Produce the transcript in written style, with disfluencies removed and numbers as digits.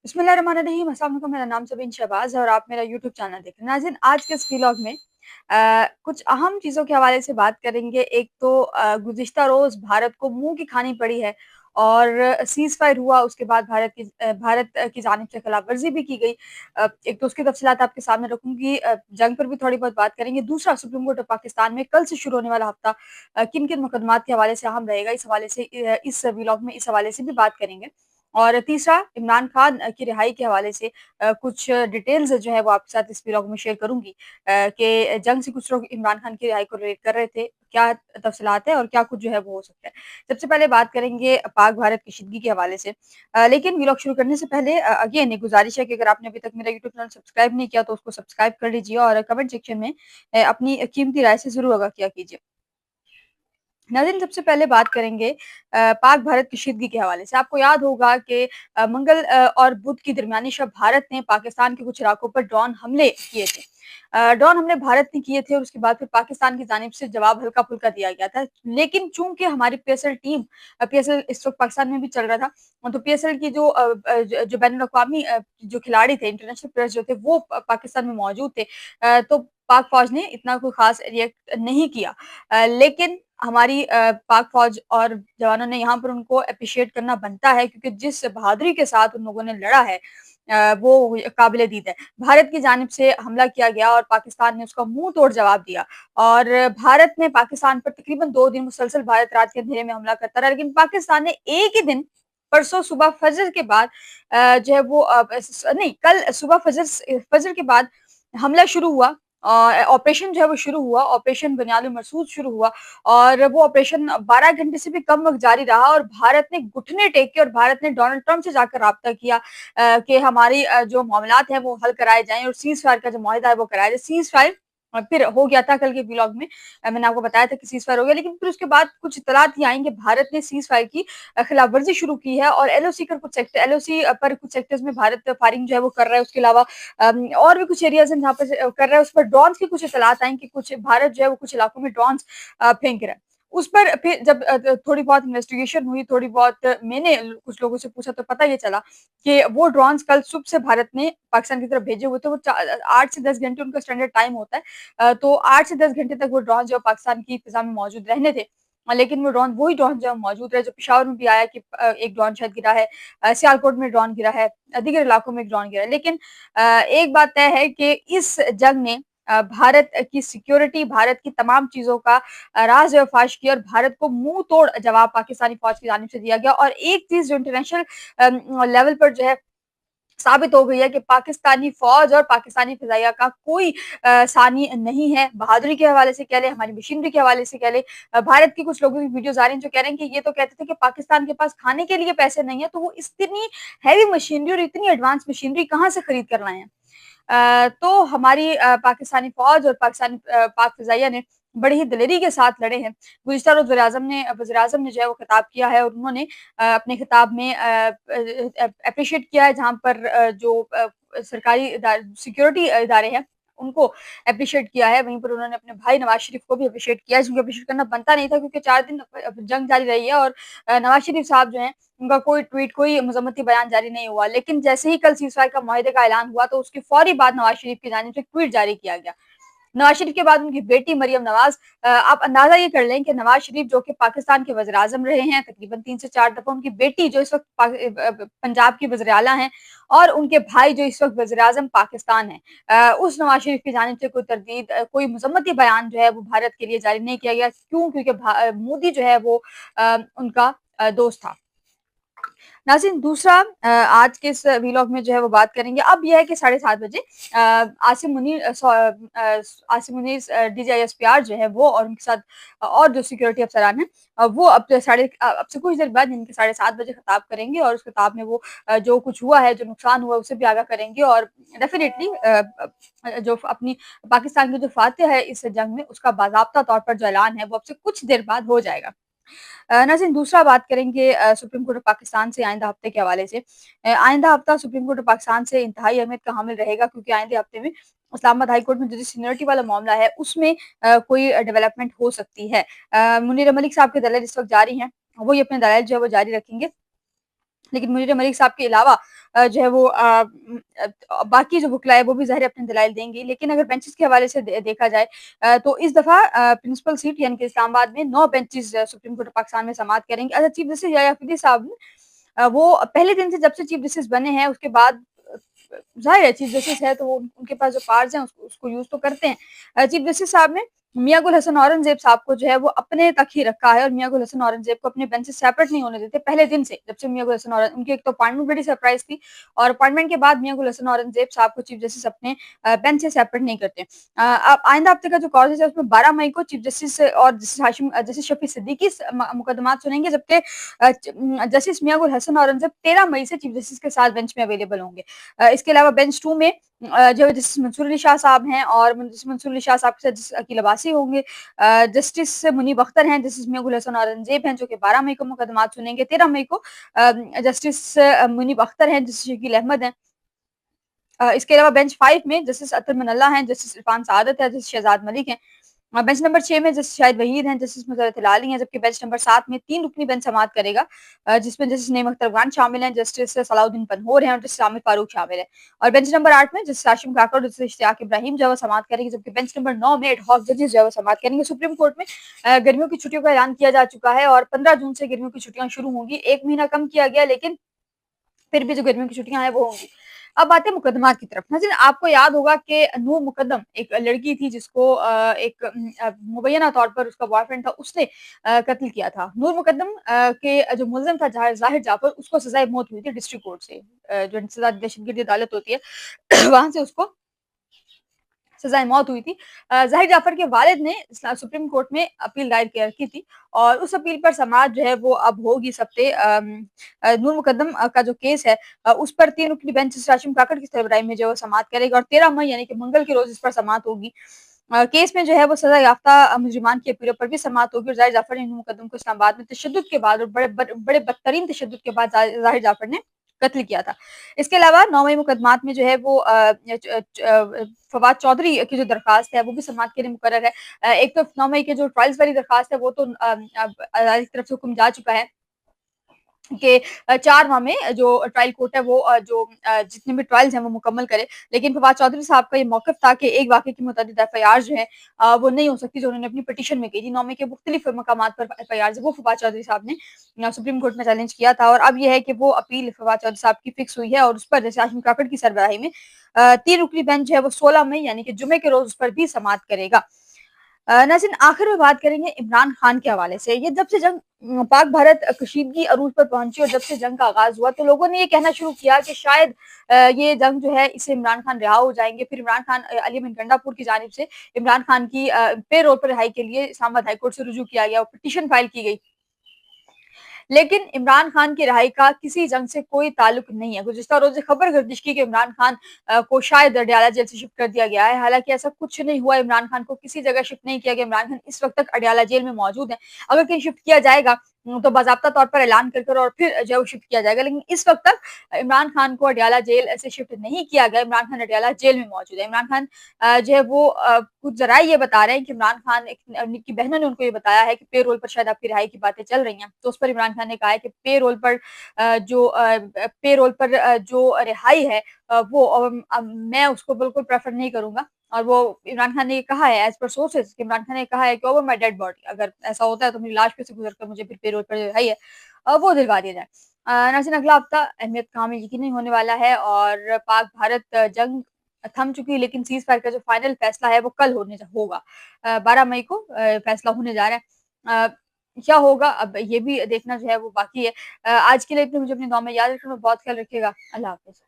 बिस्मिल्लाहिर्रहमानिर्रहीम। अस्सलाम वालेकुम। मेरा नाम ज़बीन शहबाज़ है और आप मेरा यूट्यूब चैनल देख रहे हैं। नाज़रीन, आज के इस व्लॉग में कुछ अहम चीज़ों के हवाले से बात करेंगे। एक तो गुज़िश्ता रोज़ भारत को मुँह की खानी पड़ी है और सीज़ फायर हुआ, उसके बाद भारत की जानिब से खिलाफवर्जी भी की गई। एक तो उसकी तफ़सीलात आपके सामने रखूँगी, जंग पर भी थोड़ी बहुत बात करेंगे। दूसरा, सुप्रीम कोर्ट ऑफ पाकिस्तान में कल से शुरू होने वाला हफ़्ता किन-किन मुकदमात के हवाले से अहम रहेगा, इस हवाले से इस व्लॉग में इस हवाले से भी बात करेंगे। और तीसरा, इमरान खान की रिहाई के हवाले से कुछ डिटेल्स जो है वो आपके साथ इस व्लॉग में शेयर करूँगी, कि जंग से कुछ लोग इमरान खान की रिहाई को रिलेट कर रहे थे, क्या तफ़सीलात है और क्या कुछ जो है वो हो सकता है। सबसे पहले बात करेंगे पाक-भारत कशीदगी के हवाले से। लेकिन व्लॉग शुरू करने से पहले अगेन एक गुज़ारिश है कि अगर आपने अभी तक मेरा यूट्यूब चैनल सब्सक्राइब नहीं किया तो उसको सब्सक्राइब कर लीजिए और कमेंट सेक्शन में अपनी कीमती राय से ज़रूर आगाह किया कीजिए। नाज़रीन, सबसे पहले बात करेंगे पाक भारत कशीदगी के हवाले से। आपको याद होगा कि मंगल और बुध की दरमियानी शब भारत ने पाकिस्तान के कुछ इलाकों पर ड्रोन हमले किए थे। ड्रोन हमले भारत ने किए थे और उसके बाद फिर पाकिस्तान की जानिब से जवाब हल्का-फुल्का दिया गया था। लेकिन चूँकि हमारी पीएसएल टीम, पीएसएल इस वक़्त पाकिस्तान में भी चल रहा था, तो पीएसएल की जो बैनुल-अक़वामी जो खिलाड़ी थे, इंटरनेशनल प्लेयर्स जो थे, वो पाकिस्तान में मौजूद थे। तो पाक फ़ौज ने इतना कोई ख़ास रिएक्ट नहीं किया। लेकिन हमारी पाक फ़ौज और जवानों ने यहाँ पर उनको एप्रिशिएट करना बनता है, क्योंकि जिस बहादुरी के साथ उन लोगों ने लड़ा है वो काबिल-ए-दीद है। भारत की जानिब से हमला किया गया और पाकिस्तान ने उसका मुँह तोड़ जवाब दिया और भारत ने पाकिस्तान पर तकरीबन 2 दिन मुसलसल भारत रात के अंधेरे में हमला करता रहा, लेकिन पाकिस्तान ने एक ही दिन, परसों सुबह फजर के बाद जो है वो नहीं, कल सुबह फजर के बाद हमला शुरू हुआ। ऑपरेशन जो है वो शुरू हुआ, ऑपरेशन बुनियाद मरसूद शुरू हुआ और वो ऑपरेशन 12 घंटे से भी कम वक़्त जारी रहा और भारत ने घुटने टेके और भारत ने डोनाल्ड ट्रंप से जाकर राब्ता किया कि हमारी जो मामलात हैं वो हल कराए जाएँ और सीज़ फायर का जो मुआहिदा है वो कराया जाए। सीज़ फायर फिर हो गया था कल के व्लॉग में। मैंने आपको बताया था कि सीज़ फायर हो गया, लेकिन फिर उसके बाद कुछ इत्तलात ये आई कि भारत ने सीज़ फायर की खिलाफवर्जी शुरू की है और एलओसी पर कुछ सेक्टर्स में भारत फायरिंग जो है वो कर रहा है। उसके अलावा और भी कुछ एरियाज़ हैं जहाँ पर कर रहा है। उस पर ड्रोन्स की कुछ इत्तलात आई कि कुछ भारत जो है वो कुछ इलाकों में ड्रोन्स फेंक रहा है। उस पर फिर जब थोड़ी बहुत इन्वेस्टिगेशन हुई, थोड़ी बहुत मैंने कुछ लोगों से पूछा, तो पता ये चला कि वो ड्रोन्स कल सुबह से भारत ने पाकिस्तान की तरफ भेजे हुए थे। वो 8 से 10 घंटे उनका स्टैंडर्ड टाइम होता है। तो 8 से 10 घंटे तक वो ड्रोन जो है पाकिस्तान की फ़िज़ा में मौजूद रहने थे। लेकिन वो ड्रोन, वही ड्रोन जो है मौजूद रहे, जो पेशावर में भी आया कि एक ड्रोन शायद गिरा है, सियालकोट में ड्रोन गिरा है, दीगर इलाकों में एक ड्रोन गिरा है। लेकिन एक बात तय है कि इस जंग ने भारत की सिक्योरिटी, भारत की तमाम चीज़ों का राज़ जो है फ़ाश किया और भारत को मुँह तोड़ जवाब पाकिस्तानी फ़ौज की जानिब से दिया गया। और एक चीज़ जो इंटरनेशनल लेवल पर जो है साबित हो गई है कि पाकिस्तानी फ़ौज और पाकिस्तानी फ़िज़ाइया का कोई सानी नहीं है। बहादुरी के हवाले से कह लें, हमारी मशीनरी के हवाले से कह लें। भारत के कुछ लोगों की वीडियोज़ आ रही हैं जो कह रहे हैं कि ये तो कहते थे कि पाकिस्तान के पास खाने के लिए पैसे नहीं है, तो वो इतनी हैवी मशीनरी और इतनी एडवांस मशीनरी कहाँ से खरीद कर लाए हैं? तो हमारी पाकिस्तानी फ़ौज और पाकिस्तानी पाक फ़िज़ाइया ने बड़ी ही दिलेरी के साथ लड़े हैं। गुज़िश्ता रोज़ वज़ीर-ए-आज़म ने जो है वो खिताब किया है और उन्होंने अपने खिताब में एप्रिशिएट किया है, जहाँ पर जो सरकारी सिक्योरिटी इदारे हैं, उनको एप्रिशिएट किया है। वहीं पर उन्होंने अपने भाई नवाज़ शरीफ को भी एप्रिशिएट किया है, जिनको एप्रिशिएट करना बनता नहीं था, क्योंकि 4 दिन जंग जारी रही है और नवाज़ शरीफ साहब जो हैं, उनका कोई ट्वीट, कोई मज़म्मती बयान जारी नहीं हुआ। लेकिन जैसे ही कल सीज़फायर का मुआहिदे का ऐलान हुआ, तो उसके फ़ौरी बाद नवाज़ शरीफ की जानिब से एक ट्वीट जारी किया गया। नवाज़ शरीफ के बाद उनकी बेटी मरियम नवाज़, आप अंदाज़ा ये कर लें कि नवाज़ शरीफ जो कि पाकिस्तान के वज़ीर-ए-आज़म रहे हैं तकरीबन 3 से 4 दफ़ा, उनकी बेटी जो इस वक़्त पंजाब की वज़ीर-ए-आला हैं और उनके भाई जो इस वक़्त वज़ीर-ए-आज़म पाकिस्तान हैं। उस नवाज़ शरीफ की जानिब से कोई तरदीद, कोई मज़म्मती बयान जो है वो भारत के लिए जारी नहीं किया गया। क्यों? क्योंकि मोदी जो है वो उनका दोस्त था। नाज़रीन, दूसरा, आज के इस व्लॉग में जो है वो बात करेंगे। अब ये है कि 7:30 बजे आसिम मुनीर डीजीआईएसपीआर जो है वो और उनके साथ और जो सिक्योरिटी अफ़सरान हैं, वो अब से कुछ देर बाद इनके 7:30 बजे खिताब करेंगे और उस खिताब में वो जो कुछ हुआ है, जो नुकसान हुआ है, उससे भी आगाह करेंगे और डेफ़िनिटली जो अपनी पाकिस्तान की जो फ़ातह है इस जंग में, उसका बाज़ाब्ता तौर पर जो ऐलान है वो अब से कुछ देर बाद हो जाएगा। नाज़रीन, दूसरा बात करेंगे सुप्रीम कोर्ट ऑफ पाकिस्तान से आइंदा हफ्ते के हवाले से। आइंदा हफ्ता सुप्रीम कोर्ट ऑफ पाकिस्तान से इंतहाई अहमियत का हामिल रहेगा, क्योंकि आइंदे हफ्ते में इस्लामाबाद हाई कोर्ट में जो सीनियरिटी वाला मामला है उसमें कोई डेवलपमेंट हो सकती है। मुनीर मलिक साहब के दलील इस वक्त जारी हैं, वो ये अपने दलाइल जो है वो जारी रखेंगे। लेकिन मुनीर मलिक साहब के अलावा जो है वो बाकी जो वकला है वो भी ज़ाहिर है अपने दलाइल देंगे। लेकिन अगर बेंचेस के हवाले से देखा जाए तो इस दफ़ा प्रिंसिपल सीट यानी कि इस्लामाबाद में 9 benches supreme court of Pakistan में समाअत करेंगे। अच्छा, चीफ जस्टिस याह्या फरीदी साहब ने वो पहले दिन से जब से चीफ जस्टिस बने हैं उसके बाद ज़ाहिर है चीफ जस्टिस है तो वो उनके पास जो पावर्स हैं उसको यूज़ तो करते हैं। चीफ जस्टिस साहब ने मियां गुल हसन औरंगजेब साहब को जो है वो अपने तक ही रखा है और मियां गुल हसन औरंगजेब को अपने बेंच से सेपरेट नहीं होने देते पहले दिन से। जब से मियां गुल हसन औरंग उनकी एक तो अपॉइंटमेंट बड़ी सरप्राइज थी और अपॉइंटमेंट के बाद मियां गुल हसन औरंगजेब साहब को चीफ जस्टिस अपने बेंच से सेपरेट नहीं करते। अब आइंदा हफ्ते का जो कॉजेज है उसमें 12 मई को चीफ जस्टिस और जस्टिस शफी सिद्दीकी मुकदमा सुनेंगे, जबकि जस्टिस मियां गुल हसन औरंगजेब 13 मई से चीफ जस्टिस के साथ बेंच में अवेलेबल होंगे। इसके अलावा बेंच 2 में जो जस्टिस मंसूर अली शाह साहब हैं और जस्टिस मंसूर अली शाह साहब के साथ जस्टिस अकील अब्बासी होंगे। जस्टिस मुनीब अख्तर हैं, जस्टिस मियां गुल हसन औरंगजेब हैं जो कि 12 मई को मुकदमात सुनेंगे। 13 मई को जस्टिस मुनीब अख्तर हैं, जस्टिस शकील अहमद हैं। इसके अलावा बेंच 5 में जस्टिस अतर मनल्ला हैं, जस्टिस इरफान सआदत है, जस्टिस शहजाद मलिक हैं। बेंच नंबर 6 में जस्टिस शाहिद वहीद हैं, जस्टिस मुजर्रत हिलाली हैं, जबकि बेंच नंबर 7 में 3 रुकनी बेंच समाअत करेगा जिसमें जस्टिस नईम अख्तर खान शामिल हैं, जस्टिस सलाउद्दीन पन्होर हैं और जस्टिस आमिर फारूक शामिल हैं। और बेंच नंबर 8 में जस्टिस हाशिम काकर और जस्टिस इश्तियाक इब्राहिम जो है वो समाअत करेंगे, जबकि बेंच नंबर 9 में एडहॉक जजेस जो है वो समाअत करेंगे। सुप्रीम कोर्ट में गर्मियों की छुट्टियों का ऐलान किया जा चुका है और 15 जून से गर्मियों की छुट्टियां शुरू होंगी। 1 महीना कम किया गया लेकिन फिर भी जो गर्मियों की छुट्टियां हैं वो होंगी। अब आते हैं मुकदमात की तरफ। नाज़रीन, आपको याद होगा कि नूर मुकद्दम एक लड़की थी जिसको एक मुबैना तौर पर उसका बॉयफ्रेंड था, उसने कत्ल किया था। नूर मुकद्दम के जो मुल्ज़िम था ज़ाहिर जाफ़र, उसको सज़ाए मौत हुई थी डिस्ट्रिक्ट कोर्ट से। जो सज़ा दहशतगर्दी अदालत होती है वहाँ से उसको सज़ाए मौत हुई थी। ज़ाहिर जाफ़र के वालिद ने सुप्रीम कोर्ट में अपील दायर किया की थी और उस अपील पर समाअत जो है वो अब होगी इस हफ्ते। नूर मुकद्दम का जो केस है उस पर 3 रुकनी बेंच जस्टिस हाशिम काकड़ की सरबराही में जो है वो समाअत करेगा और 13 मई यानी कि मंगल के रोज़ इस पर समाअत होगी। केस में जो है वो सज़ा याफ्ता मुजरिमान की अपीलों पर भी समाअत होगी और ज़ाहिर जाफ़र ने नूर मुकद्दम को इस्लामाबाद में तशद्दुद के बाद और बड़े बदतरीन तशद्दुद के बाद ज़ाहिर जाफ़र ने कत्ल किया था। इसके अलावा 9 मई मुकदमात में जो है वो फवाद चौधरी की जो दरख्वास्त है वो भी समाअत के लिए मुकर्रर है। एक तो 9 मई के जो ट्रायल्स वाली दरख्वास्त है वो तो अदालत की तरफ से हुक्म जा चुका है कि 4 माह में जो ट्रायल कोर्ट है वो जितने भी ट्रायल्स हैं वो मुकम्मल करे। लेकिन फवाद चौधरी साहब का ये मौक़िफ़ था कि एक वाक़ये की मुतअद्दिद एफआईआर जो है वो नहीं हो सकती, जो उन्होंने अपनी पिटीशन में की थी। 9 मई के मुख्तलिफ मकामात पर एफआईआर वो फवाद चौधरी साहब ने सुप्रीम कोर्ट में चैलेंज किया था और अब ये है कि वो अपील फवाद चौधरी साहब की फिक्स हुई है और उस पर जैसे हाशिम काकड़ की सरबराही में 3 रुकनी बेंच जो है वो 16 मई यानी कि जुमे के रोज़ उस पर भी समाअत करेगा। नाज़रीन, आखिर में बात करेंगे इमरान खान के हवाले से। ये जब से जंग पाक भारत कशीदगी अरूज पर पहुंची और जब से जंग का आगाज हुआ तो लोगों ने ये कहना शुरू किया कि शायद ये जंग जो है इससे इमरान खान रिहा हो जाएंगे। फिर इमरान खान अली अहमद गंडापुर की जानिब से इमरान खान की पे रोल पर रिहाई के लिए इस्लामाबाद हाई कोर्ट से रुजू किया गया और पिटीशन फाइल की गई। लेकिन इमरान खान की रिहाई का किसी जंग से कोई ताल्लुक नहीं है। गुज़िश्ता रोज़ खबर गर्दिश की कि इमरान खान को शायद अडयाला जेल से शिफ्ट कर दिया गया है। हालाँकि ऐसा कुछ नहीं हुआ, इमरान खान को किसी जगह शिफ्ट नहीं किया गया। इमरान खान इस वक़्त तक अडयाला जेल में मौजूद हैं। अगर कहीं शिफ्ट किया जाएगा तो बाज़ाब्ता तौर पर ऐलान कर और फिर जो है वो शिफ्ट किया जाएगा। लेकिन इस वक़्त तक इमरान खान को अडयाला जेल से शिफ्ट नहीं किया गया। इमरान खान अडयाला जेल में मौजूद है। इमरान खान जो है वो कुछ ज़राए ये बता रहे हैं कि इमरान खान की बहनों ने उनको ये बताया है कि पे रोल पर शायद आपकी रिहाई की बातें चल रही हैं। तो उस पर इमरान खान ने कहा है कि पे रोल पर जो रिहाई है वो मैं उसको बिल्कुल प्रेफ़र नहीं करूँगा। और वो इमरान खान ने ये कहा है एज़ पर सोर्सेज़ कि इमरान खान ने कहा है कि ओवर माय डेड बॉडी, अगर ऐसा होता है तो मेरी लाश पे से गुज़र कर मुझे फिर पे रोल पर जो रिहाई है वो दिलवा दिया जाए। नाज़रीन, अगला हफ़्ता अहमियत का हामिल यकीनी होने वाला है और पाक भारत जंग थम चुकी है लेकिन सीज़ फायर का जो फाइनल फैसला है वो कल होगा। 12 मई को फैसला होने जा रहा है। क्या होगा अब ये भी देखना जो है वो बाकी है। आज के लिए इतना मुझे अपनी दुआ में याद रखना, बहुत ख्याल रखिएगा। अल्लाह हाफ़िज़।